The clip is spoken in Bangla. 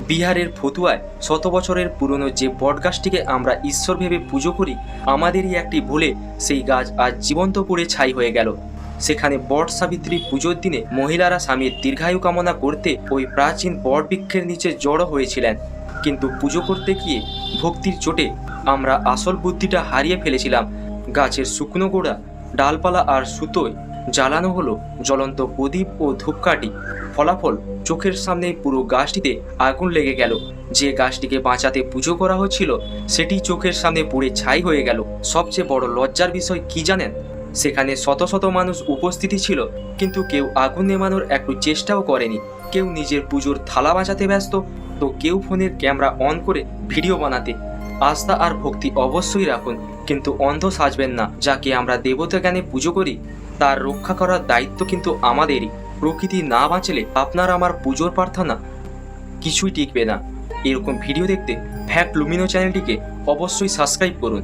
বিহারের ফতুয়ায় শত বছরের পুরনো যে বটগাছটিকে আমরা ঈশ্বর ভেবে পুজো করি, আমাদেরই একটি ভুলে সেই গাছ আজ জীবন্ত পুড়ে ছাই হয়ে গেল। সেখানে বট সাবিত্রী পুজোর দিনে মহিলারা স্বামীর দীর্ঘায়ু কামনা করতে ওই প্রাচীন বট বৃক্ষের নিচে জড়ো হয়েছিলেন, কিন্তু পুজো করতে গিয়ে ভক্তির চোটে আমরা আসল বুদ্ধিটা হারিয়ে ফেলেছিলাম। গাছের শুকনো গোড়া, ডালপালা আর সুতোয় জ্বালানো হলো জ্বলন্ত প্রদীপ ও ধূপকাঠি। ফলাফল, চোখের সামনে পুরো গাছটিতে আগুন লেগে গেল। যে গাছটিকে বাঁচাতে পুজো করা হচ্ছিল সেটি চোখের সামনে পুড়ে ছাই হয়ে গেল। সবচেয়ে বড় লজ্জার বিষয় কি জানেন? সেখানে শত শত মানুষ উপস্থিতি ছিল, কিন্তু কেউ আগুন নেভানোর একটু চেষ্টাও করেনি। কেউ নিজের পুজোর থালা বাঁচাতে ব্যস্ত, তো কেউ ফোনের ক্যামেরা অন করে ভিডিও বানাতে। আস্থা আর ভক্তি অবশ্যই রাখুন, কিন্তু অন্ধ সাজবেন না। যাকে আমরা দেবতা জ্ঞানে পুজো করি তার রক্ষা করার দায়িত্ব কিন্তু আমাদেরই। প্রকৃতি না বাঁচলে আপনার আমার পুজোর প্রার্থনা কিছুই টিকবে না। এরকম ভিডিও দেখতে ফ্যাক্ট লুমিনো চ্যানেলটিকে অবশ্যই সাবস্ক্রাইব করুন।